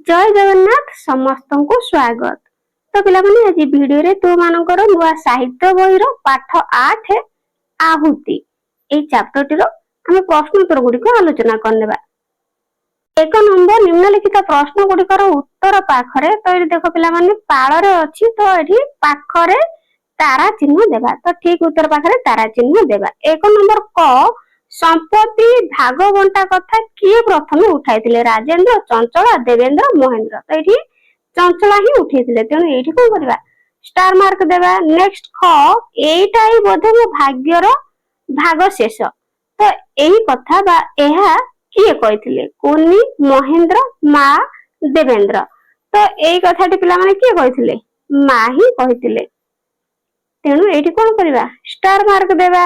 जय जगन्नाथ समस्त को स्वागत। तो पिलामाने आज वीडियो रे तो मानकर नुआ साहित्य बही रो पाठ 8 आहुति ए चैप्टर टिरो हम प्रश्न उत्तर गुडी को आलोचना करनेबा। एक नंबर निम्नलिखित प्रश्न गुडी कर उत्तर पाखरे तो ए देखो पिलामाने पाळ रे अछि तो एठी पाखरे तारा चिन्ह देबा। तो ठीक उत्तर पाखरे तारा चिन्ह देबा। एक नंबर क संपत्ति भाग बंटा कथा किए प्रथमे उठाइथिले राजेंद्र चंचला देवेंद्र महेंद्र। तो एठी चंचला ही उठैथिले तेनु एठी कोन करबा स्टार मार्क देबा। नेक्स्ट ख एटाई बोधे मो भाग्यर भाग शेष। तो एही कथा बा एहा किए कहिथिले कोनी महेंद्र मा देवेंद्र। तो एही कथाटी पिला माने किए कहिथिले मा ही कहिथिले तेनु एठी कोन करबा स्टार मार्क देबा।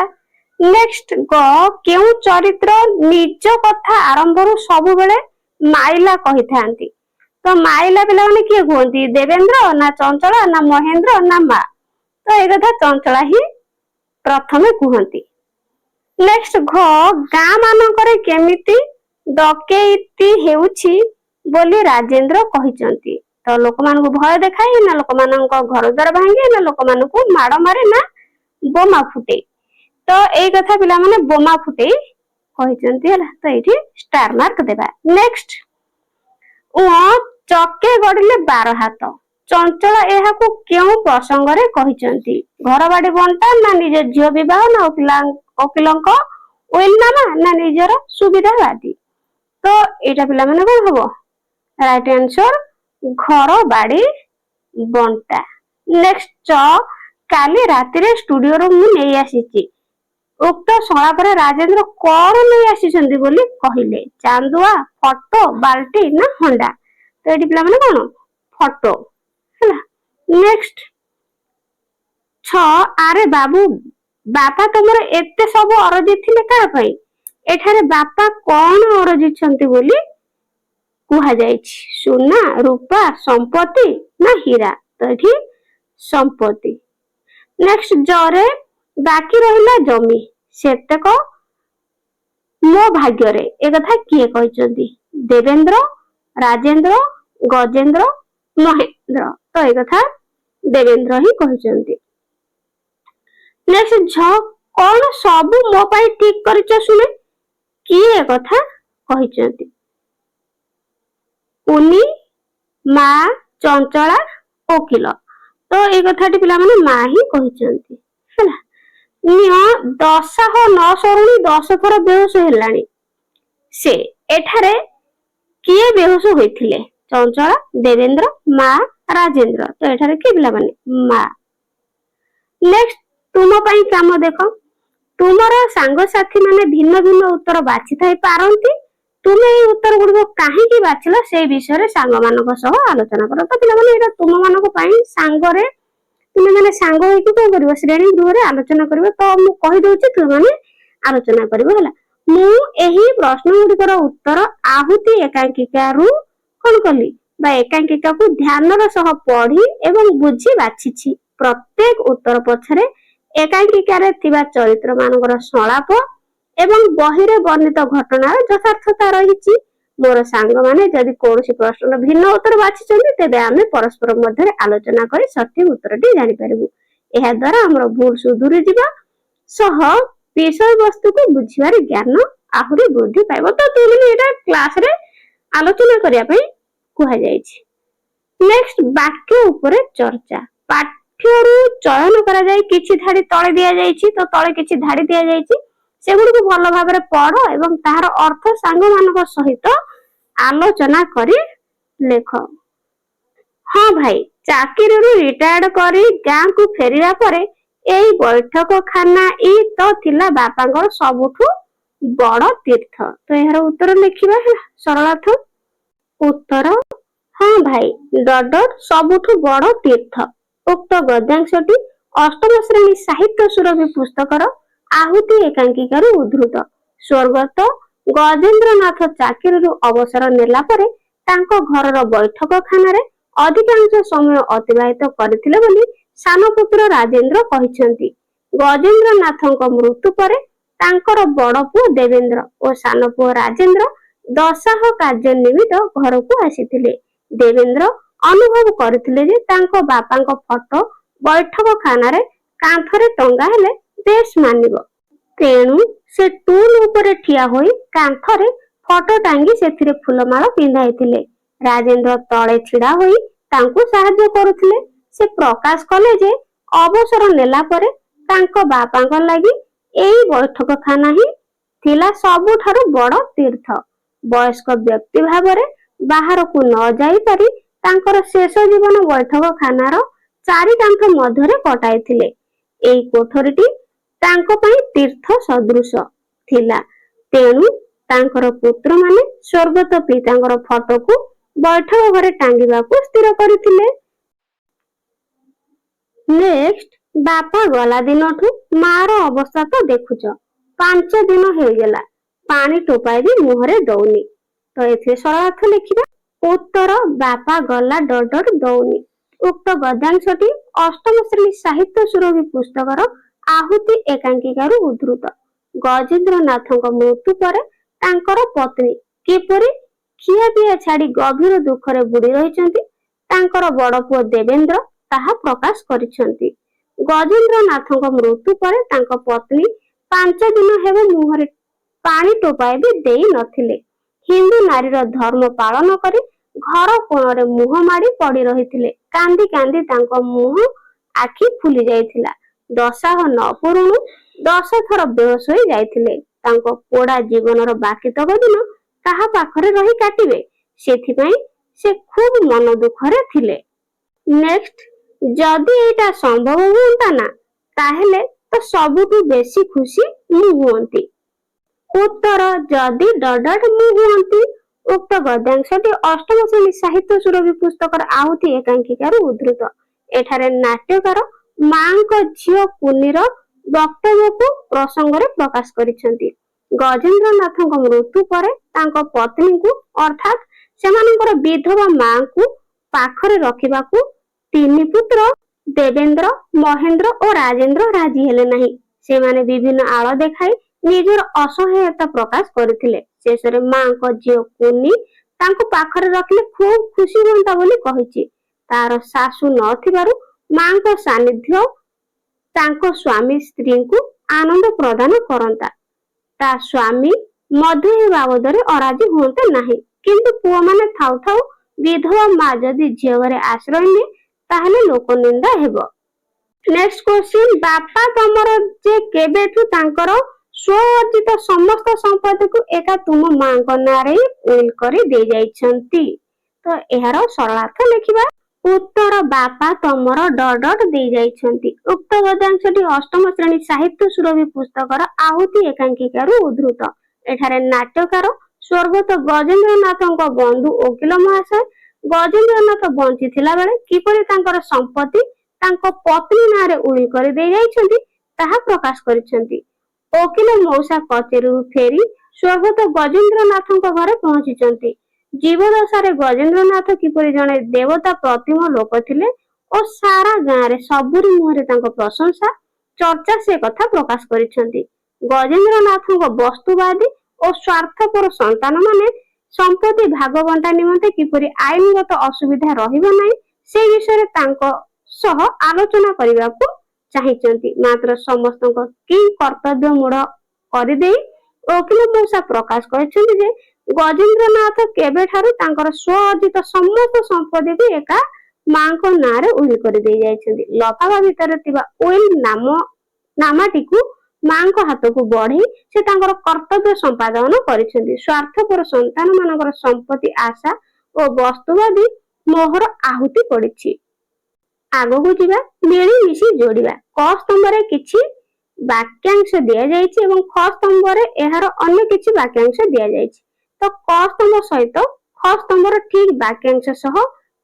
नेक्स्ट ग केउ चरित्र निज कथा आरंभ रु सब बेले माइला कहि थांती। तो माइला पिला माने किए कहंती देवेंद्र ना चंचला ना महेंद्र ना मा। तो ए कथा चंचला ही प्रथमे कहंती। नेक्स्ट घ गां मानकरे केमिति डकैती हेउछि बोली राजेंद्र कहिचंती। तो लोक मान को भय देखाई ना लोक मान को घर द्वार भांगे ना लोक मान को माड़ मारे ना बोमा फुटे। तो ए कथा पिला माने बोमा फुटे कहिचंती हला। तो एठी स्टार मार्क देबा। नेक्स्ट ओ चके गडिले 12 हाथ चंचला एहा को केउ प्रसंग रे कहिचंती घर बाडी बंटा ना निज झियो विवाह ना ओकिलंक ओइलनामा ना निजर सुविधा बादी। तो एटा पिला माने कोन हबो राइट आंसर घर बाडी बंटा। नेक्स्ट च काली राति रे स्टूडियो रो मु नै आसीची उक्त सळा पर राजेंद्र कोन नै आसीछंती बोली कहिले चांदुआ फोटो बाल्टी ना हंडा। तो एटी पिला माने कोन फोटो हला। नेक्स्ट छ आरे बाबू बापा तमर एते सब अरजी थिले का पई एठारे बापा कोन अरजी छंती बोली कुहा जाईछि सोना रूपा संपत्ति ना हीरा। तो एठी संपत्ति। नेक्स्ट जरे बाकी रहिला जमी सेतक मो भाग्य रे ए कथा किए कहिचंती देवेंद्र राजेंद्र गजेंद्र महेंद्र। तो ए कथा देवेंद्र ही कहिचंती। नेक्स्ट झ कोन सब मो पाई ठीक करिच सुने किए ए कथा कहिचंती उनी मा चंचला ओकिल। तो ए कथाटी पिला माने मा ही कहिचंती हला। नियो 10 न सरुणी 10 थर बेहोश हेलानी से एठारे किए बेहोश होइथिले चंचला देवेंद्र मा राजेंद्र। तो एठारे के पिला माने मा। नेक्स्ट तुम पई काम देखो तुमर सांग साथी माने भिन्न भिन्न उत्तर बाछि थाई पारंती तुमे ए उत्तर गुडको काहे की बाछिलो से विषय रे सांग मानक सह आलोचना करो। तो पिला माने एटा तुम मानक पई सांग रे तुमे माने सांग होई कि कोन करबो श्रेणी गृह रे आलोचना करबो। तो मु कहि दोछि तुमे माने आलोचना करबो हला। मु एही प्रश्न गुडकर उत्तर आहुति एकांकिका रु कोन कली बा एकांकिका को ध्यान र सह पढ़ी एवं बुझी बाछिछि। प्रत्येक उत्तर पछरे एकांकिका रे थिबा चरित्र मानकर संलाप एवं बही रे वर्णित घटनार यथार्थता रहिछि। मोर सांग माने जदि कोनोसी प्रश्न भिन्न उत्तर बाछिछन्ति तेबे आमे परस्पर मध्य आलोचना करी सठिक उत्तरटी जानि पारिबु। एहा द्वारा हमर भूल सुधुरि जिबा सह विषय वस्तु को बुझिबार ज्ञान आहुरी वृद्धि पाइबो। तो तुमने एटा क्लास रे आलोचना करिया पई कुहा जाईछि। नेक्स्ट वाक्य ऊपर चर्चा पाठ्यरु चयन करा जाय किछि धाडी तळे दिया जाईछि। तो तळे किछि धाडी दिया जाईछि सेगुडी को भलो भाबरे पढ एवं तार अर्थ सांग मानक सहित आलोचना करी लेख। हाँ भाई चाकरी रु रिटायर्ड करी गां को फेरिया परे एई बैठक खाना ई तो थिला बापांगर सबुठु बड़ तीर्थ। तो एहर उत्तर लिखिबा सरलार्थ उत्तर हाँ भाई डडर सबुठु बड़ तीर्थ। उक्त गद्यांशटी अष्टम श्रेणी साहित्य सुरभि पुस्तकर आहुति एकांकिका रु उद्धृत। स्वर्गत गजेंद्रनाथ चाकरी रु अवसर नेला परे तांको घरर बैठक खाना रे अधिकांश समय अतिबाहित करथिले बोली सान पुत्र राजेंद्र कहिसंती। गजेंद्रनाथଙ୍କ मृत्यु परे तांकर बड़ पुओ देवेंद्र और सान पुओ राजेंद्र दशाह कार्य निमित्त घर को आसीथिले। ଦେବେନ୍ଦ୍ର ଅନୁଭବ କରିଥିଲେ ଯେ ତାଙ୍କ ବାପାଙ୍କ ଫଟୋ ବୈଠକ ଖାନାରେ କାନ୍ଥରେ ଟଙ୍ଗା ହେଲେ ବେଶ ମାନିବ। ତେଣୁ ସେ ଟୁଲ ଉପରେ ଠିଆ ହୋଇ କାନ୍ଥରେ ଫଟୋ ଟାଙ୍ଗି ସେଥିରେ ଫୁଲମାଳ ପିନ୍ଧାଇଥିଲେ। ରାଜେନ୍ଦ୍ର ତଳେ ଛିଡା ହୋଇ ତାଙ୍କୁ ସାହାଯ୍ୟ କରୁଥିଲେ। ସେ ପ୍ରକାଶ କଲେ ଯେ ଅବସର ନେଲା ପରେ ତାଙ୍କ ବାପାଙ୍କ ଲାଗି ଏଇ ବୈଠକଖାନା ହିଁ ଥିଲା ସବୁଠାରୁ ବଡ ତୀର୍ଥ। ବୟସ୍କ ବ୍ୟକ୍ତି ଭାବରେ ବାହାରକୁ ନ ଯାଇପାରି ତାଙ୍କର ଶେଷ ଜୀବନ ବୈଠକଖାନାର ଚାରି କାନ୍ଥ ମଧ୍ୟରେ କଟାଇଥିଲେ। ଏଇ କୋଠରୀଟି ତାଙ୍କ ପାଇଁ ତୀର୍ଥ ସଦୃଶ ଥିଲା। ତେଣୁ ତାଙ୍କର ପୁତ୍ରମାନେ ସ୍ୱର୍ଗତ ପିତାଙ୍କର ଫଟୋକୁ ବୈଠକ ଘରେ ଟାଙ୍ଗିବାକୁ ସ୍ଥିର କରିଥିଲେ। ନେକ୍ସଟ ବାପା ଗଲା ଦିନଠୁ ମାର ଅବସ୍ଥା ତ ଦେଖୁଛ। 5 ଦିନ ହେଇଗଲା, ପାଣି ଟୋପାଏ ବି ମୁହଁରେ ଦଉନି। ତ ଏଥିରେ ସରଳାର୍ଥ ଲେଖିବା। ଉତ୍ତର ବାପା ଗଲା ... ଦଉନି। ଉକ୍ତ ଗଦ୍ୟାଂଶଟି ଅଷ୍ଟମ ଶ୍ରେଣୀ ସାହିତ୍ୟ ସୁରଭି ପୁସ୍ତକର ଆହୁତି ଏକାଙ୍କିକାରୁ ଉଦ୍ଧୃତ। ଗଜେନ୍ଦ୍ରନାଥଙ୍କ ମୃତ୍ୟୁ ପରେ ତାଙ୍କର ପତ୍ନୀ କିପରି ଖିଆପିଆ ଛାଡି ଗଭୀର ଦୁଃଖରେ ବୁଡି ରହିଛନ୍ତି, ତାଙ୍କର ବଡ ପୁଅ ଦେବେନ୍ଦ୍ର ତାହା ପ୍ରକାଶ କରିଛନ୍ତି। ଗଜେନ୍ଦ୍ରନାଥଙ୍କ ମୃତ୍ୟୁ ପରେ ତାଙ୍କ ପତ୍ନୀ 5 ଦିନ ହେବ ମୁହଁରେ ପାଣି ଟୋପାଏ ବି ଦେଇ ନଥିଲେ। ହିନ୍ଦୁ ନାରୀର ଧର୍ମ ପାଳନ କରି ଘର କୋଣରେ ମୁହଁ ମାଡି ପଡି ରହିଥିଲେ। କାନ୍ଦି କାନ୍ଦି ତାଙ୍କ ମୁହଁ ଆଖି ଫୁଲି ଯାଇଥିଲା। ଦଶାହ ନ ପୁରୁଣୁ 10 ଥର ବେହୋସ ହୋଇ ଯାଇଥିଲେ। ତାଙ୍କ ପୋଡା ଜୀବନର ବାକିତକ ଦିନ କାହା ପାଖରେ ରହି କାଟିବେ, ସେଥିପାଇଁ ସେ ଖୁବ୍ ମନ ଦୁଃଖରେ ଥିଲେ। ନେକ୍ସଟ, ଯଦି ଏଇଟା ସମ୍ଭବ ହୁଅନ୍ତା ନା, ତାହେଲେ ତ ସବୁଠୁ ବେଶୀ ଖୁସି ମୁଁ ହୁଅନ୍ତି। ଉତ୍ତର ଯଦି ... ମୁଁ ହୁଅନ୍ତି। ଉକ୍ତ ଗଦ୍ୟାଂଶଟି ଅଷ୍ଟମ ଶ୍ରେଣୀ ସାହିତ୍ୟ ସୁରଭି ପୁସ୍ତକର ଆହୁତି ଏକାଙ୍କିକାରୁ ଉଦ୍ଧୃତ। ଏଠାରେ ନାଟ୍ୟକାର ମାଙ୍କ ଝିଅ କୁନିର ବକ୍ତବ୍ୟକୁ ପ୍ରସଙ୍ଗରେ ପ୍ରକାଶ କରିଛନ୍ତି। ଗଜେନ୍ଦ୍ରନାଥଙ୍କ ମୃତ୍ୟୁ ପରେ ତାଙ୍କ ପତ୍ନୀଙ୍କୁ ଅର୍ଥାତ୍ ସେମାନଙ୍କର ବିଧବା ମାଙ୍କୁ ପାଖରେ ରଖିବାକୁ 3 ପୁତ୍ର ଦେବେନ୍ଦ୍ର, ମହେନ୍ଦ୍ର ଓ ରାଜେନ୍ଦ୍ର ରାଜି ହେଲେ ନାହିଁ। ସେମାନେ ବିଭିନ୍ନ ଆଳ ଦେଖାଇ ନିଜର ଅସହାୟତା ପ୍ରକାଶ କରିଥିଲେ। ଶେଷରେ ମାଙ୍କ ଝିଅ କୁନି ତାଙ୍କୁ ପାଖରେ ରଖିଲେ ଖୁବ୍ ଖୁସି ହୁଅନ୍ତା ବୋଲି କହିଛି। ତାର ଶାଶୁ ନଥିବାରୁ ମାଙ୍କ ସାନ୍ନିଧ୍ୟ ତାଙ୍କ ସ୍ୱାମୀ ସ୍ତ୍ରୀଙ୍କୁ ଆନନ୍ଦ ପ୍ରଦାନ କରନ୍ତା। ତା ସ୍ୱାମୀ ମଧ୍ୟ ଏ ବାବଦରେ ଅରାଜି ହୁଅନ୍ତେ ନାହିଁ। କିନ୍ତୁ ପୁଅମାନେ ଥାଉ ଥାଉ ବିଧବା ମା ଯଦି ଝିଅ ଘରେ ଆଶ୍ରୟ ନିଏ, ତାହେଲେ ଲୋକନିନ୍ଦା ହେବ। ନେକ୍ସଟ କ୍ୱେଶ୍ଚିନ୍, ବାପା ତମର ଯେ କେବେଠୁ ତାଙ୍କର ସ୍ୱଅର୍ଜିତ ସମସ୍ତ ସମ୍ପତ୍ତିକୁ ଏକା ତୁମ ମାଙ୍କ ନାଁରେ ଉଇଲ୍ କରି ଦେଇ ଯାଇଛନ୍ତି। ତ ଏହାର ସରଳାର୍ଥ ଲେଖିବା। ଉତ୍ତର ବାପା ତମର ... ଦେଇ ଯାଇଛନ୍ତି। ଉକ୍ତ ଗଦ୍ୟାଂଶଟି ଅଷ୍ଟମ ଶ୍ରେଣୀ ସାହିତ୍ୟ ସୁରଭି ପୁସ୍ତକର ଆହୁତି ଏକାଙ୍କିକାରୁ ଉଦ୍ଧୃତ। ଏଠାରେ ନାଟ୍ୟକାର ସ୍ୱର୍ଗତ ଗଜେନ୍ଦ୍ରନାଥଙ୍କ ବନ୍ଧୁ ଓକିଲ ମହାଶୟ ଗଜେନ୍ଦ୍ରନାଥ ବଞ୍ଚିଥିଲା ବେଳେ କିପରି ତାଙ୍କର ସମ୍ପତ୍ତି ତାଙ୍କ ପତ୍ନୀ ନାଁରେ ଉଇଲ୍ କରି ଦେଇ ଯାଇଛନ୍ତି, ତାହା ପ୍ରକାଶ କରିଛନ୍ତି। ଓକିଲ ମଉସା କଚେରୀରୁ ଫେରି ସ୍ୱର୍ଗତ ଗଜେନ୍ଦ୍ରନାଥଙ୍କ ଘରେ ପହଞ୍ଚିଛନ୍ତି। ଜୀବଦଶାରେ ଗଜେନ୍ଦ୍ରନାଥ କିପରି ଜଣେ ଦେବତା ପ୍ରତିମ ଲୋକ ଥିଲେ ଓ ସାରା ଗାଁରେ ସବୁରି ମୁହଁରେ ତାଙ୍କ ପ୍ରଶଂସା ଚର୍ଚ୍ଚା ସେ କଥା ପ୍ରକାଶ କରିଛନ୍ତି। ଗଜେନ୍ଦ୍ରନାଥଙ୍କ ବସ୍ତୁବାଦୀ ଓ ସ୍ୱାର୍ଥପର ସନ୍ତାନମାନେ ସମ୍ପତ୍ତି ଭାଗ ବଣ୍ଟା ନିମନ୍ତେ କିପରି ଆଇନଗତ ଅସୁବିଧା ରହିବ ନାହିଁ, ସେ ବିଷୟରେ ତାଙ୍କ ସହ ଆଲୋଚନା କରିବାକୁ ଚାହିଁଛନ୍ତି। ମାତ୍ର ସମସ୍ତଙ୍କ କି କର୍ତ୍ତବ୍ୟ ମୂଢ଼ କରିଦେଇ ଓକିଲ ମଉସା ପ୍ରକାଶ କରିଛନ୍ତି ଯେ ଗଜେନ୍ଦ୍ରନାଥ କେବେଠାରୁ ତାଙ୍କର ସ୍ୱଅର୍ଜିତ ସମସ୍ତ ସମ୍ପତ୍ତିକୁ ଏକା ମାଙ୍କ ନାଁରେ ଉଇଲ୍ କରି ଦେଇ ଯାଇଛନ୍ତି। ଲଫାଫା ଭିତରେ ଥିବା ଉଇଲ୍ ନାମାଟିକୁ ମାଙ୍କ ହାତକୁ ବଢେଇ ସେ ତାଙ୍କର କର୍ତ୍ତବ୍ୟ ସମ୍ପାଦନ କରିଛନ୍ତି। ସ୍ୱାର୍ଥପର ସନ୍ତାନ ମାନଙ୍କର ସମ୍ପତ୍ତି ଆଶା ଓ ବସ୍ତୁବାଦୀ ମୋହର ଆହୁତି ପଡିଛି। ଆଗକୁ ଯିବା, ମିଳିମିଶି ଯୋଡ଼ିବା। କ ସ୍ତମ୍ଭରେ କିଛି ବାକ୍ୟାଂଶ ଦିଆଯାଇଛି ଏବଂ ଖ ସ୍ତମ୍ଭରେ ଏହାର ଅନ୍ୟ କିଛି ବାକ୍ୟାଂଶ ଦିଆଯାଇଛି। ତ କ ସ୍ତମ୍ଭ ସହିତ ଖ ସ୍ତମ୍ଭର ଠିକ ବାକ୍ୟାଂଶ ସହ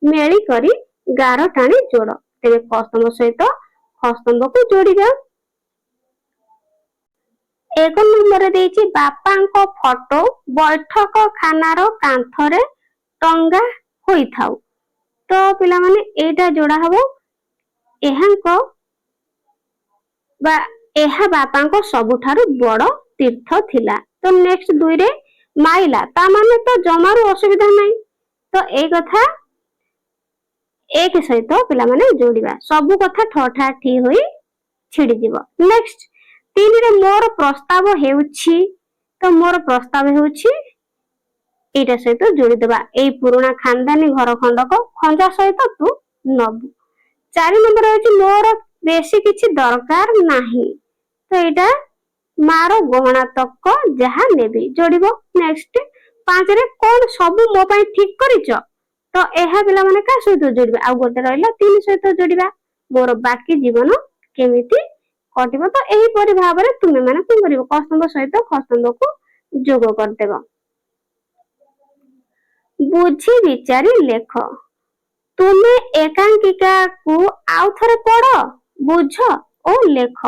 ମେଳି କରି ଗାର ଟାଣି ଯୋଡ଼। ତେବେ କ ସ୍ତମ୍ଭ ସହିତ ଖ ସ୍ତମ୍ଭକୁ ଯୋଡ଼ିବା। 1 ନମ୍ବରରେ ଦେଇଛି ବାପାଙ୍କ ଫଟୋ ବୈଠକ ଖାନାର କାନ୍ଥରେ ଟଙ୍ଗା ହୋଇଥାଉ। ତ ପିଲାମାନେ ଏଇଟା ଯୋଡ଼ା ହବ ଏହା ବାପାଙ୍କ ସବୁଠାରୁ ବଡ ତୀର୍ଥ ଥିଲା। ତ ନେକ୍ସଟ 2ରେ ମାଇଲା, ତା ମାନେ ତ ଜମାରୁ ଅସୁବିଧା ନାହିଁ। ତ ଏଇ କଥା ଏକ ସହିତ ପିଲାମାନେ ଯୋଡିବା। ସବୁ କଥା ଠଠା ଠି ହୋଇ ଛିଡିଯିବ। ନେକ୍ସଟ 3ରେ ମୋର ପ୍ରସ୍ତାବ ହେଉଛି, ତ ମୋର ପ୍ରସ୍ତାବ ହେଉଛି ଏଇଟା ସହିତ ଯୋଡିଦେବା। ଏଇ ପୁରୁଣା ଖାନଦାନୀ ଘର ଖଣ୍ଡକ ଖଞ୍ଜା ସହିତ ତୁ ନବୁ। 4 ନମ୍ବର ହେଉଛି ମୋର ବେଶୀ କିଛି ଦରକାର ନାହିଁ, ତ ଏଇଟା ମାର ଗହଣା ତକ ଯାହା ନେବି ଯୋଡିବ। ନେକ୍ସଟ 5ରେ କଣ ସବୁ ମୋ ପାଇଁ ଠିକ କରିଛ, ତ ଏହା ପିଲାମାନେ କାହା ସହିତ ଯୋଡିବା? ଆଉ ଗୋଟେ ରହିଲା 3 ସହିତ ଯୋଡିବା। ମୋର ବାକି ଜୀବନ କେମିତି କଟିବ, ତ ଏହିପରି ଭାବରେ ତୁମେ ମାନେ କଣ କରିବ? କସ୍ତମ୍ଭ ସହିତ ଖସ୍ତମ୍ଭକୁ ଯୋଗ କରିଦେବ। ବୁଝି ବିଚାରି ଲେଖ। ତୁମେ ଏକାଙ୍କିକାକୁ ଆଉ ଥରେ ପଢ, ବୁଝ ଓ ଲେଖ।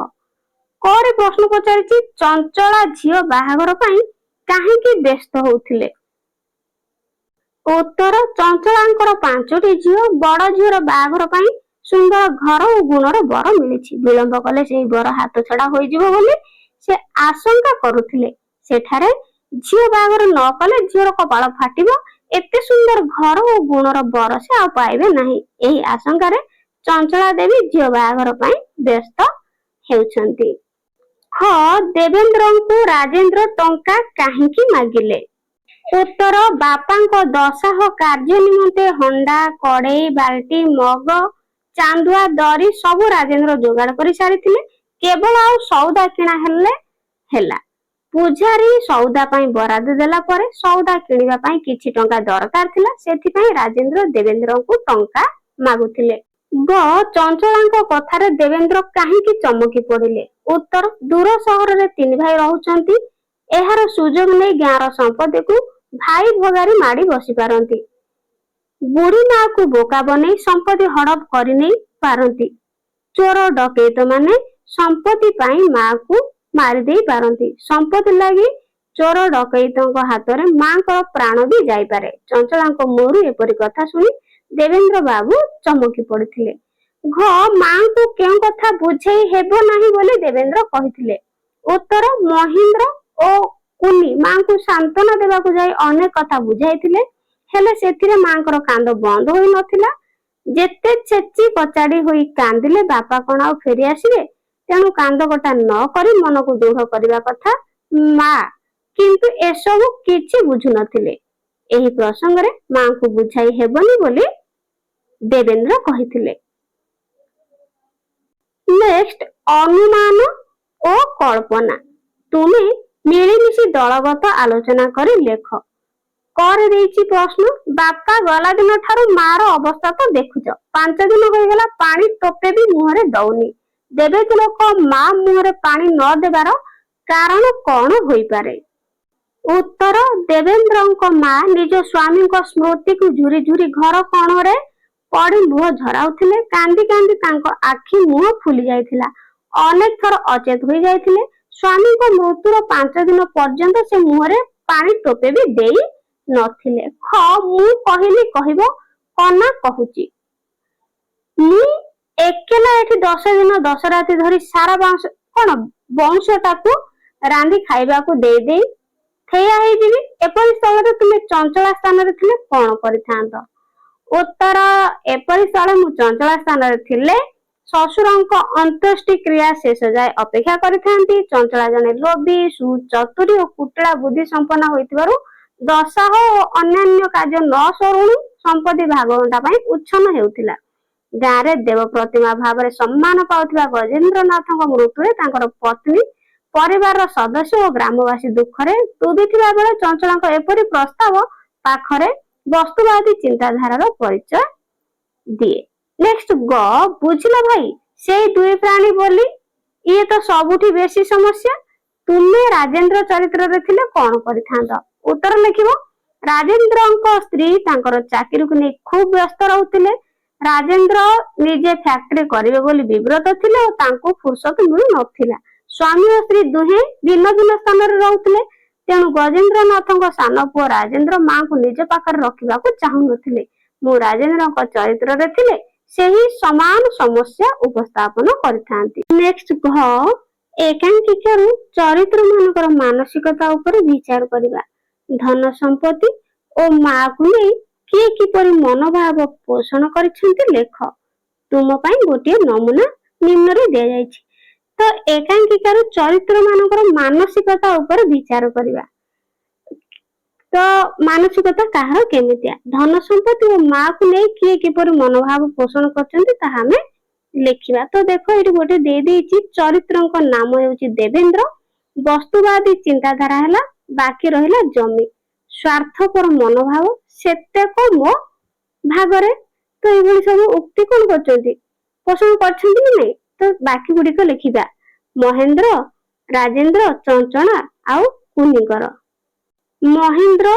କରେ ପ୍ରଶ୍ନ ପଚାରିଛି, ଚଞ୍ଚଳା ଝିଅ ବାହାଘର ପାଇଁ କାହିଁକି ବ୍ୟସ୍ତ ହଉଥିଲେ? ଉତ୍ତର, ଚଞ୍ଚଳାଙ୍କର 5ଟି ଝିଅ, ବଡ ଝିଅର ବାହାଘର ପାଇଁ ସୁନ୍ଦର ଘର ଓ ଗୁଣର ବର ମିଳିଛି। ବିଳମ୍ବ କଲେ ସେହି ବର ହାତ ଛଡା ହୋଇଯିବ ବୋଲି ସେ ଆଶଙ୍କା କରୁଥିଲେ। ସେଠାରେ ଝିଅ ବାହାଘର ନ କଲେ ଝିଅର କପାଳ ଫାଟିବ, ଏତେ ସୁନ୍ଦର ଘର ଓ ଗୁଣର ବର ସେ ଆଉ ପାଇବେ ନାହିଁ। ଏହି ଆଶଙ୍କାରେ ଚଞ୍ଚଳା ଦେବୀ ଝିଅ ବାହାଘର ପାଇଁ ବ୍ୟସ୍ତ ହେଉଛନ୍ତି। ଖ, ଦେବେନ୍ଦ୍ରଙ୍କୁ ରାଜେନ୍ଦ୍ର ଟଙ୍କା କାହିଁକି ମାଗିଲେ? ଉତ୍ତର, ବାପାଙ୍କ ଦଶାହ କାର୍ଯ୍ୟ ନିମନ୍ତେ ହଣ୍ଡା, କଡେଇ, ବାଲ୍ଟି, ମଗ, ଚାନ୍ଦୁଆ, ଦରି ସବୁ ରାଜେନ୍ଦ୍ର ଯୋଗାଡ଼ କରି ସାରିଥିଲେ। କେବଳ ଆଉ ସଉଦା କିଣା ହେଲେ ହେଲା। ପୂଜାରୀ ସଉଦା ପାଇଁ ବରାଦ ଦେଲା ପରେ ସଉଦା କିଣିବା ପାଇଁ କିଛି ଟଙ୍କା ଦରକାର ଥିଲା, ସେଥିପାଇଁ ରାଜେନ୍ଦ୍ର ଦେବେନ୍ଦ୍ରଙ୍କୁ ଟଙ୍କା ମାଗୁଥିଲେ। ଗ, ଚଞ୍ଚଳାଙ୍କ କଥାରେ ଦେବେନ୍ଦ୍ର କାହିଁକି ଚମକି ପଡିଲେ? ଉତ୍ତର, ଦୂର ସହରରେ 3 ଭାଇ ରହୁଛନ୍ତି। ଏହାର ସୁଯୋଗ ନେଇ ଗାଁର ସମ୍ପତ୍ତିକୁ ଭାଇ ଭଗାରୀ ମାଡି ବସି ପାରନ୍ତି। ବୁଢୀ ମାକୁ ବୋକା ବନେଇ ସମ୍ପତ୍ତି ହଡପ କରିନେଇ ପାରନ୍ତି। ଚୋର ଡକେଇତ ମାନେ ସମ୍ପତ୍ତି ପାଇଁ ମାକୁ ମାରିଦେଇ ପାରନ୍ତି। ସମ୍ପତ୍ତି ଲାଗି ଚୋର ଡକେଇତଙ୍କ ହାତରେ ମାଙ୍କର ପ୍ରାଣ ବି ଯାଇପାରେ। ଚଞ୍ଚଳାଙ୍କ ମୁହଁରୁ ଏପରି କଥା ଶୁଣି ଦେବେନ୍ଦ୍ର ବାବୁ ଚମକି ପଡିଥିଲେ। ଘ, ମାଙ୍କୁ କେଉଁ କଥା ବୁଝେଇ ହେବ ନାହିଁ ବୋଲି ଦେବେନ୍ଦ୍ର କହିଥିଲେ? ଉତ୍ତର, ମହେନ୍ଦ୍ର ଓ କୁନି ମାଙ୍କୁ ସାନ୍ତ୍ୱନା ଦେବାକୁ ଯାଇ ଅନେକ କଥା ବୁଝାଇଥିଲେ, ହେଲେ ସେଥିରେ ମାଙ୍କର କାନ୍ଦ ବନ୍ଦ ହୋଇ ନଥିଲା। ଯେତେ ଛେଚି କଚାଡି ହୋଇ କାନ୍ଦିଲେ ବାପା କଣ ଆଉ ଫେରି ଆସିବେ? ତେଣୁ କାନ୍ଦକଟା ନ କରି ମନକୁ ଦୃଢ କରିବା କଥା ମା, କିନ୍ତୁ ଏସବୁ କିଛି ବୁଝୁନଥିଲେ। ଏହି ପ୍ରସଙ୍ଗରେ ମାଙ୍କୁ ବୁଝାଇ ହେବନି ବୋଲି ଦେବେନ୍ଦ୍ର କହିଥିଲେ। ନେକ୍ସଟ, ଅନୁମାନ ଓ କଳ୍ପନା। ତୁମେ ମିଳିମିଶି ଦଳଗତ ଆଲୋଚନା କରି ଲେଖ। କରେ ଦେଇଛି ପ୍ରଶ୍ନ, ବାପା ଗଲା ଦିନ ଠାରୁ ମାର ଅବସ୍ଥା ତ ଦେଖୁଛ, 5 ଦିନ ହୋଇଗଲା ପାଣି ଟୋପେ ବି ମୁହଁରେ ଦଉନି। ଦେବେନ୍ଦ୍ରଙ୍କ ମା ମୁହଁରେ ପାଣି ନ ଦେବାର କାରଣ କଣ ହୋଇପାରେ? ଉତ୍ତର, ଦେବେନ୍ଦ୍ରଙ୍କ ମା ନିଜ ସ୍ୱାମୀଙ୍କ ସ୍ମୃତିକୁ ଝୁରି ଝୁରି ଘର କଣରେ ପଡି ଲୁହ ଝରାଉଥିଲେ। କାନ୍ଦି କାନ୍ଦି ତାଙ୍କ ଆଖି ମୁହଁ ଫୁଲି ଯାଇଥିଲା। ଅନେକ ଥର ଅଚେତ ହୋଇ ଯାଇଥିଲେ। ସ୍ୱାମୀଙ୍କ ମୃତ୍ୟୁର 5 ଦିନ ପର୍ଯ୍ୟନ୍ତ ସେ ମୁହଁରେ ପାଣି ଟୋପେ ବି ଦେଇ ନଥିଲେ। ଖ, ମୁଁ କହିଲି କହିବ, କନା କହୁଛି। ମୁଁ ଏକେଲା ଏଠି 10 ଦିନ 10 ରାତି ଧରି ସାରା ବଂଶଟାକୁ ରାନ୍ଧି ଖାଇବାକୁ ଦେଇ ଦେଇ ଥେୟା ହେଇଯିବି। ଏପରି ସ୍ଥଳରେ ତୁମେ ଚଞ୍ଚଳା ସ୍ଥାନରେ ଥିଲେ କଣ କରିଥାନ୍ତ? ଉତ୍ତର, ଏପରି ସ୍ଥଳେ ମୁଁ ଚଞ୍ଚଳା ସ୍ଥାନରେ ଥିଲେ ଶ୍ୱଶୁରଙ୍କ ଅନ୍ତ୍ୟେଷ୍ଟି କ୍ରିୟା ଶେଷ ଯାଏ ଅପେକ୍ଷା କରିଥାନ୍ତି। ଚଞ୍ଚଳା ଜଣେ ଲୋଭୀ, ସୁଚତୁରୀ ଓ କୁଟିଳା ବୁଦ୍ଧି ସମ୍ପନ୍ନ ହୋଇଥିବାରୁ ଦଶାହ ଓ ଅନ୍ୟାନ୍ୟ କାର୍ଯ୍ୟ ନ ସରୁଣୁ ସମ୍ପତ୍ତି ଭାଗବଣ୍ଟା ପାଇଁ ଉଚ୍ଛନ୍ନ ହେଉଥିଲା। ଗାଁରେ ଦେବ ପ୍ରତିମା ଭାବରେ ସମ୍ମାନ ପାଉଥିବା ଗଜେନ୍ଦ୍ରନାଥଙ୍କ ମୃତ୍ୟୁରେ ତାଙ୍କର ପତ୍ନୀ, ପରିବାରର ସଦସ୍ୟ ଓ ଗ୍ରାମବାସୀ ଦୁଃଖରେ ଡୁବିଥିବା ବେଳେ ଚଞ୍ଚଳାଙ୍କ ଏପରି ପ୍ରସ୍ତାବ ପାଖରେ ବସ୍ତୁବାଦୀ ଚିନ୍ତାଧାରାର ପରିଚୟ ଦିଏ। ନେକ୍ସଟ ଗ, ବୁଝିଲ ଭାଇ, ସେଇ 2 ପ୍ରାଣୀ ବୋଲି ଇଏ ତ ସବୁଠି ବେଶୀ ସମସ୍ୟା। ତୁମେ ରାଜେନ୍ଦ୍ର ଚରିତ୍ରରେ ଥିଲେ କଣ କରିଥାନ୍ତ? ଉତ୍ତର ଲେଖିବ। ରାଜେନ୍ଦ୍ରଙ୍କ ସ୍ତ୍ରୀ ତାଙ୍କର ଚାକିରିକୁ ନେଇ ଖୁବ ବ୍ୟସ୍ତ ରହୁଥିଲେ। ରାଜେନ୍ଦ୍ର ନିଜେ ଫ୍ୟାକ୍ଟ୍ରି କରିବେ ବୋଲି ବିବ୍ରତ ଥିଲେ ଓ ତାଙ୍କୁ ଫୁର୍ସତ ମିଳୁ ନଥିଲା। ସ୍ୱାମୀ ଓ ସ୍ତ୍ରୀ ଦୁହେଁ ଭିନ୍ନ ଭିନ୍ନ ସ୍ଥାନରେ ରହୁଥିଲେ। ତେଣୁ ଗଜେନ୍ଦ୍ରନାଥଙ୍କ ସାନ ପୁଅ ରାଜେନ୍ଦ୍ର ମାଙ୍କୁ ନିଜ ପାଖରେ ରଖିବାକୁ ଚାହୁଁନଥିଲେ। ମୁଁ ରାଜେନ୍ଦ୍ରଙ୍କ ଚରିତ୍ରରେ ଥିଲେ ସେହି ସମାନ ସମସ୍ୟା ଉପସ୍ଥାପନ କରିଥାନ୍ତି। ନେକ୍ସଟ ଘ, ଏକାଙ୍କିକାରୁ ଚରିତ୍ର ମାନଙ୍କର ମାନସିକତା ଉପରେ ବିଚାର କରିବା। ଧନ ସମ୍ପତ୍ତି ଓ ମାକୁ ନେଇ କିଏ କିପରି କିପରି ମନୋଭାବ ପୋଷଣ କରିଛନ୍ତି ଲେଖ। ତୁମ ପାଇଁ ଗୋଟିଏ ନମୁନା ନିମ୍ନରେ ଦିଆଯାଇଛି। ତ ଏକାଙ୍କିକାର ଚରିତ୍ର ମାନଙ୍କର ମାନସିକତା ଉପରେ ବିଚାର କରିବା। ତ ମାନସିକତା କାହାର କେମିତିଆ, ଧନ ସମ୍ପତ୍ତି ଓ ମାକୁ ନେଇ କିଏ କିପରି ମନୋଭାବ ପୋଷଣ କରିଛନ୍ତି ତାହା ଆମେ ଲେଖିବା। ତ ଦେଖ ଏଠି ଗୋଟେ ଦେଇଦେଇଛି, ଚରିତ୍ରଙ୍କ ନାମ ହେଉଛି ଦେବେନ୍ଦ୍ର, ବସ୍ତୁବାଦୀ ଚିନ୍ତାଧାରା ହେଲା, ବାକି ରହିଲା ଜମି, ସ୍ୱାର୍ଥପର ମନୋଭାବ ସେତେକ ମୋ ଭାଗରେ। ତ ଏଇଭଳି ସବୁ ଉକ୍ତି କଣ କରୁଛନ୍ତି, ପୋଷଣ କରିଛନ୍ତି କି ନାଇଁ। ତ ବାକି ଗୁଡିକ ଲେଖିବା, ମହେନ୍ଦ୍ର, ରାଜେନ୍ଦ୍ର, ଚଞ୍ଚଳା ଆଉ କୁନିଙ୍କର। ମହେନ୍ଦ୍ର,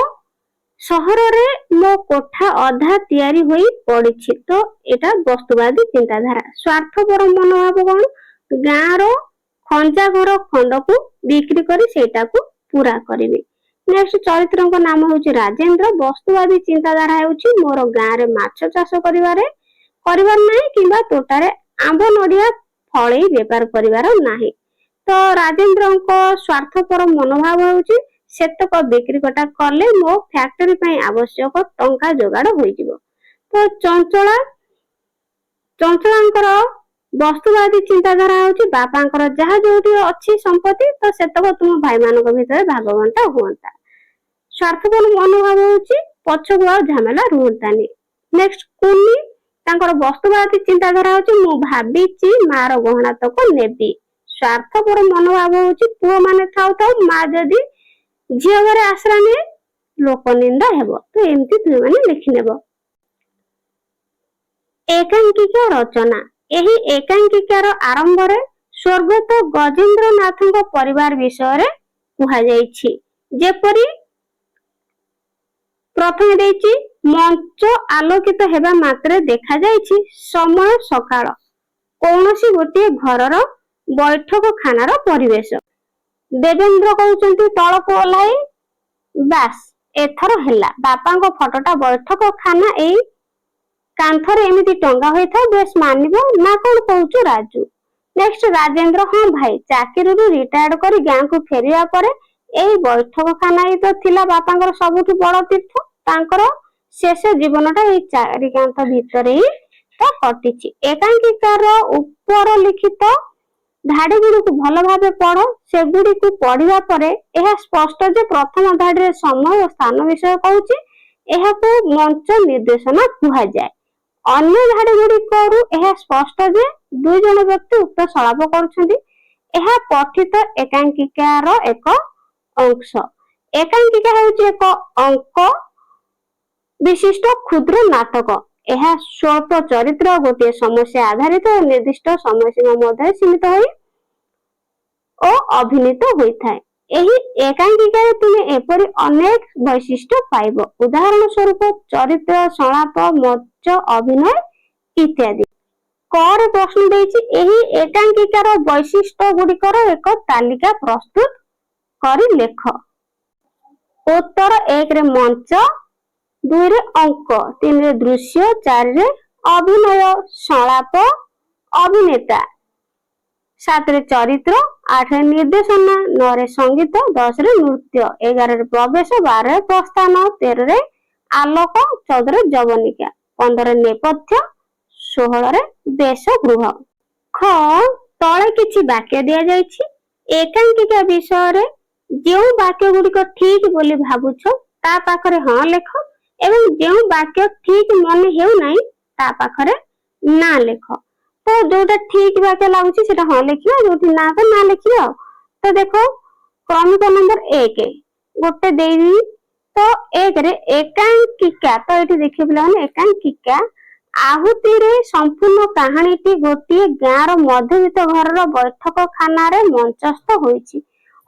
ସହରରେ ମୋ କୋଠା ଅଧା ତିଆରି ହୋଇ ପଡିଛି। ତ ଏଟା ବସ୍ତୁବାଦୀ ଚିନ୍ତାଧାରା। ସ୍ୱାର୍ଥପର ମନୋଭାବ କଣ, ଗାଁର ଖଞ୍ଜା ଘର ଖଣ୍ଡକୁ ବିକ୍ରି କରି ସେଇଟାକୁ ପୁରା କରିବି। ନେକ୍ସଟ ଚରିତ୍ରଙ୍କ ନାମ ହେଉଛି ରାଜେନ୍ଦ୍ର, ବସ୍ତୁବାଦୀ ଚିନ୍ତାଧାରା ହେଉଛି ମୋର ଗାଁରେ ମାଛ ଚାଷ କରିବାର ନାହିଁ କିମ୍ବା ତୋଟାରେ ଆମ୍ବ ନଡିଆ ଫଳେଇ ବେପାର କରିବାର ନାହିଁ। ତ ରାଜେନ୍ଦ୍ରଙ୍କ ସ୍ୱାର୍ଥପର ମନୋଭାବ ହେଉଛି ସେତକ ବିକ୍ରି କଟା କଲେ ମୋ ଫ୍ୟାକ୍ଟରୀ ପାଇଁ ଆବଶ୍ୟକ ଟଙ୍କା ଯୋଗାଡ଼ ହୋଇଯିବ। ତ ଚଞ୍ଚଳାଙ୍କର ବସ୍ତୁବାଦୀ ଚିନ୍ତାଧାରା ହେଉଛି ବାପାଙ୍କର ଯାହା ଯୋଉଠି ଅଛି ସମ୍ପତ୍ତି ତ ସେତକ ତୁମ ଭାଇମାନଙ୍କ ଭିତରେ ଭାଗବଣ୍ଟା ହୁଅନ୍ତା। ସ୍ୱାର୍ଥପର ମନୋଭାବ ହେଉଛି ପଛକୁ ଆଉ ଝାମେଲା ରୁହନ୍ତାନି। ନେକ୍ସଟ କୁନି, ତାଙ୍କର ବସ୍ତୁବାଦୀ ଚିନ୍ତାଧାରା ହେଉଛି ମୁଁ ଭାବିଛି ମାର ଗହଣା ତକ ନେବି। ସ୍ୱାର୍ଥପର ମନୋଭାବ ହେଉଛି ପୁଅ ମାନେ ଥାଉ ଥାଉ ମା ଯଦି ଝିଅ ଘରେ ଆଶ୍ରା ନିଏ ଲୋକ ନିନ୍ଦା ହେବ। ତ ଏମିତି ତୁମେ ମାନେ ଲେଖିନେବ। ଏକାଙ୍କିକା ରଚନା। ଏହି ଏକାଙ୍କିକାର ଆରମ୍ଭରେ ସ୍ୱର୍ଗତ ଗଜେନ୍ଦ୍ରନାଥଙ୍କ ପରିବାର ବିଷୟରେ କୁହାଯାଇଛି। ଯେପରି ପ୍ରଥମେ ଦେଇଛି, ମଞ୍ଚ ଆଲୋକିତ ହେବା ମାତ୍ରେ ଦେଖାଯାଇଛି ସମୟ ସକାଳ, କୌଣସି ଗୋଟିଏ ଘରର ବୈଠକ ଖାନାର ପରିବେଶ। ଦେବେନ୍ଦ୍ର କହୁଛନ୍ତି ତଳକୁ ଓହ୍ଲାଇ, ବାସ୍ ଏଥର ହେଲା, ବାପାଙ୍କ ଫଟୋଟା ବୈଠକ ଖାନା ଏଇ କାନ୍ଥରେ ଏମିତି ଟଙ୍ଗା ହୋଇଥାଉ, ବେଶ ମାନିବ ନା କଣ କହୁଛୁ ରାଜୁ। ନେକ୍ସଟ ରାଜେନ୍ଦ୍ର, ହଁ ଭାଇ, ଚାକିରିରୁ ରିଟାୟାର୍ଡ କରି ଗାଁକୁ ଫେରିବା ପରେ ଏଇ ବୈଠକ ଖାନା ହିଁ ତ ଥିଲା ବାପାଙ୍କର ସବୁଠୁ ବଡ ତୀର୍ଥ। ତାଙ୍କର ଶେଷ ଜୀବନଟା ଏଇ ଚାରି କାନ୍ଥ ଭିତରେ ହିଁ ତ କଟିଛି। ଏକାଙ୍କିକାର ଉପର ଲିଖିତ ଧାଡି ଗୁଡିକୁ ଭଲ ଭାବେ ପଢ। ସେଗୁଡିକୁ ପଢିବା ପରେ ଏହା ସ୍ପଷ୍ଟ ଯେ ପ୍ରଥମ ଧାଡିରେ ସମୟ ଓ ସ୍ଥାନ ବିଷୟ କହୁଛି, ଏହାକୁ ମଞ୍ଚ ନିର୍ଦ୍ଦେଶନା କୁହାଯାଏ। ଅନ୍ୟ ଧାଡି ଗୁଡିକରୁ ଏହା ସ୍ପଷ୍ଟ ଯେ ଦୁଇ ଜଣ ବ୍ୟକ୍ତି ଉକ୍ତ ସଳାପ କରୁଛନ୍ତି। ଏହା ପଠିତ ଏକାଙ୍କିକାର ଏକ ଅଂଶ। ଏକାଙ୍କିକା ହେଉଛି ଏକ ଅଙ୍କ ବିଶିଷ୍ଟ କ୍ଷୁଦ୍ର ନାଟକ। ଏହା ସ୍ୱଳ୍ପ ଚରିତ୍ର, ଗୋଟିଏ ସମସ୍ୟା ଆଧାରିତ ଓ ନିର୍ଦ୍ଦିଷ୍ଟ ସମୟସୀମା ମଧ୍ୟରେ ସୀମିତ ହୋଇ ଓ ଅଭିନୀତ ହୋଇଥାଏ। ଏହି ଏକାଙ୍କିକାରେ ତୁମେ ଏପରି ଅନେକ ବୈଶିଷ୍ଟ୍ୟ ପାଇବ, ଉଦାହରଣ ସ୍ୱରୂପ ଚରିତ୍ର, ସଂଳାପ, ମଞ୍ଚ ଅଭିନୟ ଇତ୍ୟାଦି। କରେ ପ୍ରଶ୍ନ ଦେଇଛି, ଏହି ଏକାଙ୍କିକାର ବୈଶିଷ୍ଟ୍ୟ ଗୁଡିକର ଏକ ତାଲିକା ପ୍ରସ୍ତୁତ କରି ଲେଖ। ଉତ୍ତର, 1 ରେ ମଞ୍ଚ, 2 ରେ ଅଙ୍କ, 3 ରେ ଦୃଶ୍ୟ, 4 ରେ ଅଭିନୟ ସଂଳାପ ଅଭିନେତା, 7 ରେ ଚରିତ୍ର, 8 ରେ ନିର୍ଦ୍ଦେଶନା, 9 ରେ ସଙ୍ଗୀତ, 10 ରେ ନୃତ୍ୟ, 11 ରେ ପ୍ରବେଶ, 12 ରେ ପ୍ରସ୍ଥାନ, 13 ରେ ଆଲୋକ, 14 ରେ ଯବନିକା, 15 ରେ ନେପଥ୍ୟ, 16 ରେ ବେଶଗୃହ। ଖ, ତଳେ କିଛି ବାକ୍ୟ ଦିଆଯାଇଛି। ଏକାଙ୍କିକା ବିଷୟରେ ଯେଉଁ ବାକ୍ୟ ଗୁଡିକ ଠିକ ବୋଲି ଭାବୁଛ ତା ପାଖରେ ହଁ ଲେଖ ଏବଂ ଯେଉଁ ବାକ୍ୟ ଠିକ ମନେ ହେଉନାହିଁ ତା ପାଖରେ ନା ଲେଖ। ତ ଯୋଉଟା ଠିକ ବାକ୍ୟ ଲାଗୁଛି ସେଟା ହଁ ଲେଖିବା, ଯୋଉଠି ନା ତ ନା ଲେଖିବା। ତ ଦେଖ, କ୍ରମିକ ନମ୍ବର 1 ଗୋଟେ ଦେଇନି। ତ 1 ରେ ଏକାଙ୍କିକା, ତ ଏଠି ଦେଖିବ ପିଲାମାନେ ଏକାଙ୍କିକା ଆହୁତିରେ ସମ୍ପୂର୍ଣ୍ଣ କାହାଣୀଟି ଗୋଟିଏ ଗାଁର ମଧ୍ୟବିତ୍ତ ଘରର ବୈଠକ ଖାନାରେ ମଞ୍ଚସ୍ଥ ହୋଇଛି।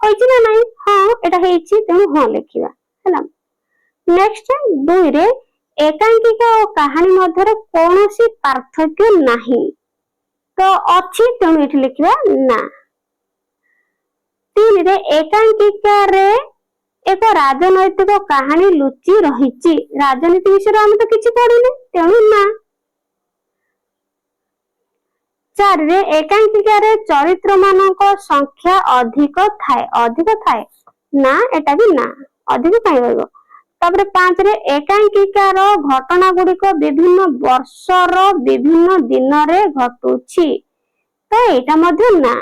ହୋଇଛି ନା ନାଇଁ? ହଁ, ଏଟା ହେଇଛି, ତେଣୁ ହଁ ଲେଖିବା ହେଲା। ନେକ୍ସଟ 2 ରେ ଏକାଙ୍କିକା ଓ କାହାଣୀ ମଧ୍ୟରେ କୌଣସି ପାର୍ଥକ୍ୟ ନାହିଁ, ତ ଅଛି, ତେଣୁ ଏଠି ଲେଖିବା ନା। 3 ରେ ଏକାଙ୍କିକାରେ ଏକ ରାଜନୈତିକ କାହାଣୀ ଲୁଚି ରହିଛି। ରାଜନୀତି ବିଷୟରେ ଆମେ ତ କିଛି ପଢିନି, ତେଣୁ ନା। 4 ରେ ଏକାଙ୍କିକାରେ ଚରିତ୍ର ମାନଙ୍କ ସଂଖ୍ୟା ଅଧିକ ଥାଏ। ଅଧିକ ଥାଏ ନା, ଏଟା ବି ନା, ଅଧିକ କାହିଁ ରହିବ। तापर 5 रे एकांकिकार घटना गुड़िक विभिन्न वर्षर विभिन्न दिन रे घटुछि तो एटा मध्य ना।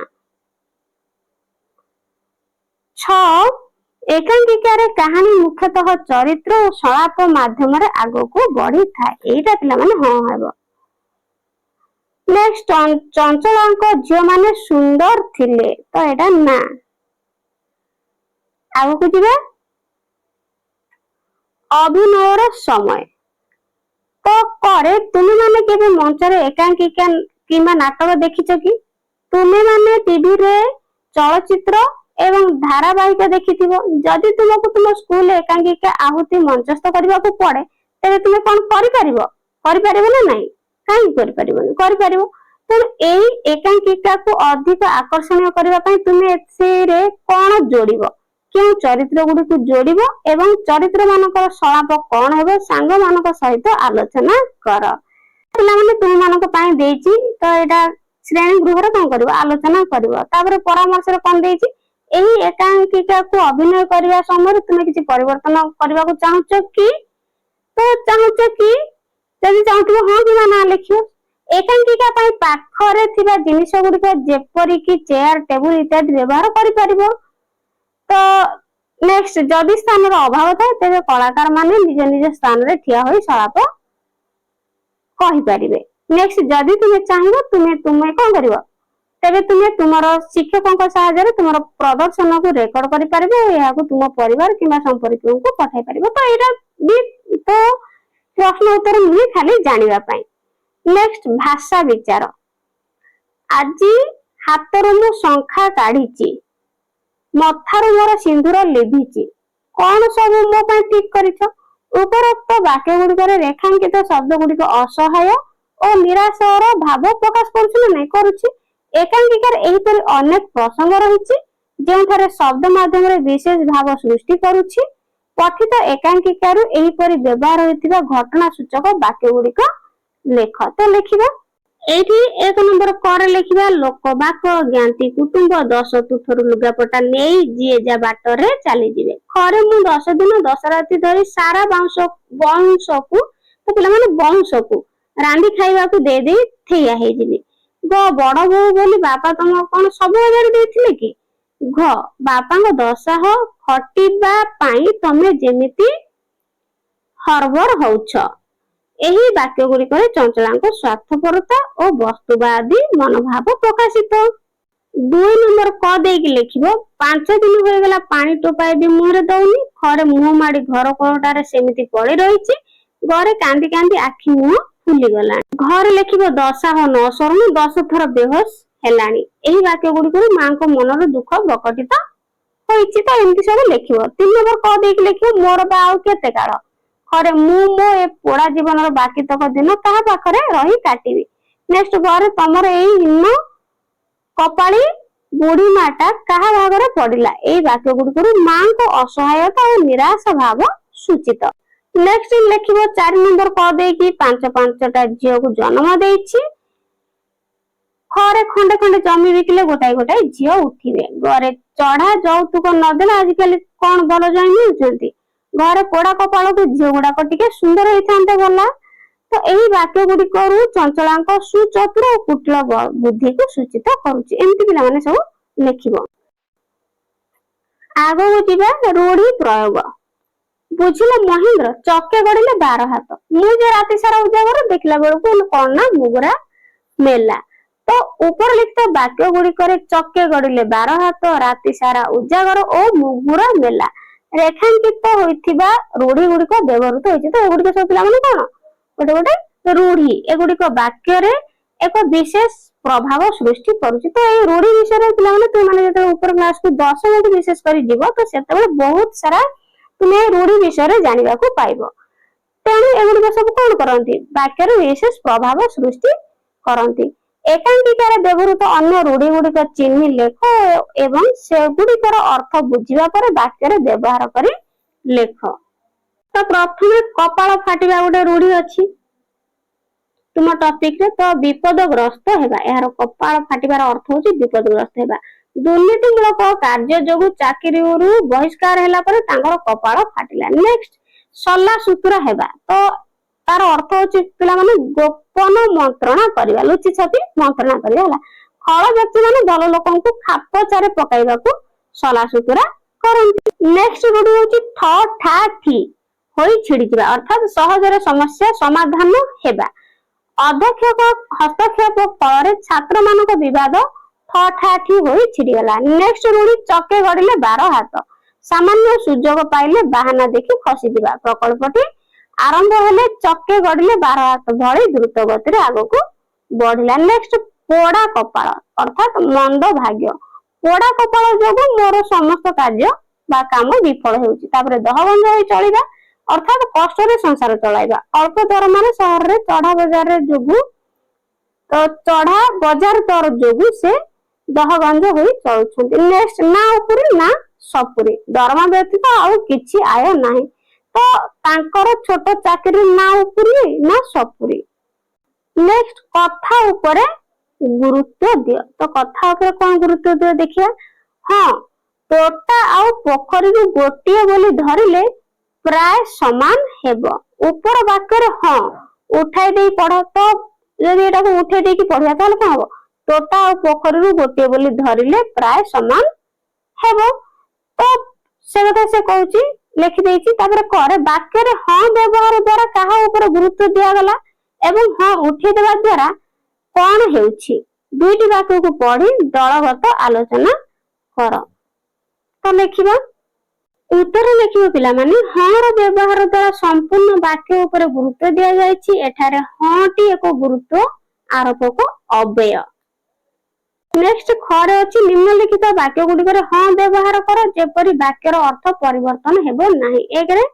6 एकांकिकार कहानी मुख्यतः चरित्र और संलाप माध्यम रे आगो को बढ़ी थाए एटा पिला माने हां हेबो। नेक्स्ट चंचलांक झियो माने सुंदर थिले तो एटा ना। आगो को जिबा अभिनयर समय तो करे तुमे माने केबे मंच रे एकांकिका किबा नाटक देखिछ कि तुमे माने टीवी रे चलचित्र एवं धारावाहिक देखिथिबो जदि तुमको तुम स्कूल एकांकिका आहुति मंचस्थ करबा को पड़े तबे तुमे कोन करि परिबो ना नहीं काई करि परिबो करि परिबो तो एई एकांकिका को अधिक आकर्षणीय करबा पई तुमे एसे रे कोन जोड़िबो क्यों चरित्र गुडी को जोड़िबो एवं चरित्र मानकर सलाप कोन हेबो सांग मानक सहित आलोचना कर पिला माने तुम मानक पई देछि तो एटा श्रेणी गृह रे कोन करबो आलोचना करबो तापर परामर्श रे कोन देछि एही एकांकिका को अभिनय करबा समय तुमे किछि परिवर्तन करबा को चाहछो कि तो चाहछो कि जदि चाहथिबो हां कि ना लिखियो एकांकिका पई पाखरे थिबा जिनिस गुडी को जेपरि कि चेयर टेबल इत्यादि व्यवहार करि परिबो। तो नेक्स्ट जदि स्थान रो अभाव थाए तेबे कलाकार माने निज निज स्थान रे ठिया होई सलाप कहि परिबे। नेक्स्ट जदि तुमे चाहिबो तुमे कोन करिवो तेबे तुमे तुमरो शिक्षकों को सहायता रे तुमरो प्रदर्शन को रेकॉर्ड करि परिबे या को तुम परिवार किबा संपर्कियों को पठाई परिबो तो एटा भी तो प्रश्न उत्तर मुझे खाली जानिबा पई। नेक्स्ट भाषा विचार आजी हातरो मु संख्या काढीची मथारू मोर सिंदूर लिभिची कौन सब मो पई ठीक करिछ उपरोक्त वाक्य गुडिकर रेखांकित शब्द गुडिक असहाय और निराशार भाव प्रकाश करूछ नै करूछ एकांकिकार एही परि अनेक प्रसंग रहिछि जेउठारे शब्द माध्यम रे विशेष भाव सृष्टि करूछ पठित एकांकिकार एही परि व्यवहार होइतिबा घटना सूचक वाक्य गुडिक लेख तो लिखिबा एठी 1 नंबर कर लिखिबा लोक बाक ज्ञाति कुटुंब 10 तुथरु लुगापटा नेई जिए जा बाटरे चली जिवे खरे मु 10 दिन 10 राति धरि सारा वंश को तो पिला माने वंश को रांदी खाइबा को दे दे थैया हे जिवे ग बड़ बो बोली बापा तुम कोन सब हजार देथिले कि घ बापा को दशाह खटिबा पई तमे जेमिति हरबर होउछ एही वाक्य गुड़िक चंचलांक स्वार्थपरता और वस्तुवादी मनोभाव प्रकाशित। 2 नंबर क देकी लिखिबो 5 दिन होय गेला पानी टोपाए भी मुहरे दउनी खरे मुह माडी घर कोटारे सेमिति पड़ी रहिछि घरे कांदी कांदी आखि मुह फुली गला घर लिखिबो दशाह न सरनु 10 थर बेहोश हेलानी एही वाक्य गुड़िक मां को मनर दुख प्रकटित होइछि तो एमति सब लिखिबो। 3 नंबर क देकी लिखिबो मोर बा आउ केते काळ खरे मु मो ए पोड़ा जीवन रो बाकी तक दिन कहा पाखरे रही काटिबी। नेक्स्ट घर तमर एई हिन्न कपाली बुढ़ी माटा कहा भागरे पड़िला एई वाक्य गुडिकरू मां को असहायता और निराश भाव सूचित। नेक्स्ट लिखिबो 4 नंबर क देकी 5-5टा झियो को जन्म देछि खरे खंडे खंडे जमी बिकले गोटाई गोटाई झियो उठिबे घरे चढ़ा जौतुक न देला आजिकल कोन भलो जाई मिलछंती घरे पोड़ा कपाल को झियो गुड़ाक टिके सुंदर होइथांते गला तो एही वाक्य गुड़िक चंचलांक सुचतुर और कुटिल बुद्धि को सूचित करूछि एमति पिला माने सब लिखिबो। आगो जिबा रूढ़ी प्रयोग बुझिले महेंद्र चक्के गड़िले 12 हाथ मु जे राति सारा उजागर देखला बेलको कोन ना मुगरा मेला तो ऊपर लिखित वाक्य गुड़िक चक्के गड़िले 12 हाथ राति सारा उजागर और मुगरा मेला रेखांकित होइथिबा रूढ़ी गुड़िक व्यवहृत होइछि तो एगुड़िक सब पिला माने कोन गोटे गोटे रूढ़ी एगुड़िक वाक्य रे एक विशेष प्रभाव सृष्टि करूछि तो ए रूढ़ी विषय रे पिला माने तू माने जते ऊपर क्लास को 10 मिनिट विशेष करी जीवो तो सेते बहुत सारा तुमे रूढ़ी विषय रे जानिबा को पाइबो तेणु एगुड़िक सब कोन करंती वाक्य रे विशेष प्रभाव सृष्टि करंती एकांकिकार व्यवहृत अन्य रूढ़ी गुड़िक चिन्ह लेख एवं सेगुड़िकर अर्थ बुझिबा पर वाक्य रे व्यवहार करी लेख। तो प्रथमे कपाल फाटिबा गोटे रूढ़ी अछि तुम टॉपिक रे तो विपदग्रस्त हेबा यार कपाल फाटिबार अर्थ होछि विपदग्रस्त हेबा दुर्नीतिमूलक कार्य जोगु चाकरी बहिष्कार हैला पर तांगर कपाल फाटिला। नेक्स्ट सल्ला सुतुरा हेबा तो तार अर्थ होची पिला माने गोपन मंत्रणा करबा लुचि छपी मंत्रणा करबा हला खळ व्यक्ति माने भल लोकन को खाप चारे पकाइबा को सल्ला सुतुरा करंती। नेक्स्ट गुड होची ठ ठा थी होई छिड़ी जिबा अर्थात सहजरे समस्या समाधान हेबा। अध्यक्ष हस्तक्षेप फल छात्र मानक विवाद ठ ठा थी होई छिड़ी गला। नेक्स्ट रूढ़ी चके गड़िले 12 हाथ सामान्य सुजोग पाइले बहाना देखि खसी दिबा। प्रकल्पटी आरंभ हेले चके गड़िले 12 हाथ भली द्रुत गति आग को बढ़िला। नेक्स्ट पोड़ा कपाल अर्थात मंद भाग्य पोड़ा कपाल जोगु मोर समस्त कार्य बा काम विफल हेउची। तापरे दहबंध होई चलिबा अर्थात कष्ट रे संसार चलाइबा। अल्प दरमा रे शहर रे चढ़ा बाजार रे जोगु तो चढ़ा बाजार दर जोगु से दहबंध होई चलुछंती। नेक्स्ट ना उपरी ना सपुरी दरमा व्यतीत आउ किछि आय नाही तो तांकर छोट चाकरी ना उपरी ना सपुरी। नेक्स्ट कथा उपरे गुरुत्व दियो तो कथा उपरे कोन गुरुत्व दियो देखिया। हां तोटा आउ पोखरी रु गोटिए बोली धरिले प्राय समान हेबो। ऊपर वाक्य रे हां उठाई देई पढ तो यदि एटा को उठाई देई की पढिया ताले कोन हबो तोटा आउ पोखरी रु गोटिए बोली धरिले प्राय समान हेबो। तो से कथा से कहूची लिखि देइची तापर करे वाक्य रे हां व्यवहार द्वारा काहा ऊपर गुरुत्व दिया गला एवं हां उठै देबा द्वारा कोन हेउची दुईटी वाक्य को पढ़ी दलगत आलोचना कर। तो लिखिबा उत्तर लिखिबो पिला माने हां रो व्यवहार द्वारा संपूर्ण वाक्य ऊपर गुरुत्व दिया जायछि। एठारे हां टी एक गुरुत्व आरोप को अव्यय। नेक्स्ट खरे अछि निम्नलिखित वाक्य गुडी करे हां व्यवहार कर जेपरि वाक्यर अर्थ परिवर्तन हेबो नाही। एक रे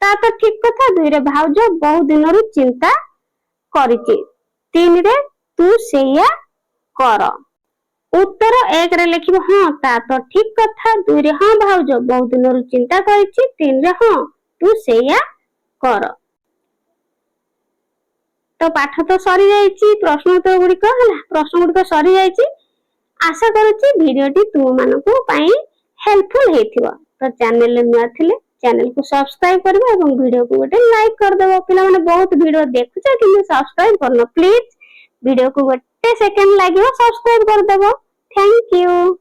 ता तो ठीक कथा दुई रे भाउज बहु दिनरु चिंता करिछि तीन रे तू सेया कर। उत्तर एक रे लिखिबो हां ता तो ठीक कथा दुई रे हां भाउज बहु दिनरु चिंता करिछि तीन रे हां तू सेया कर। तो पाठ तो सरी जायछि प्रश्न उत्तर गुडी को हला प्रश्न गुडी को सरी जायछि। आशा करूची वीडियोटी तुम मानकु पई हेल्पफुल हेथिबो। तो चैनल में नुआ थिले चैनल को सब्सक्राइब करबो एवं वीडियो को गोटे लाइक कर देबो। पिला माने बहुत वीडियो देखुछ किंतु सब्सक्राइब करनो प्लीज वीडियो को गोटे सेकंड लागियो सब्सक्राइब कर देबो। Thank you.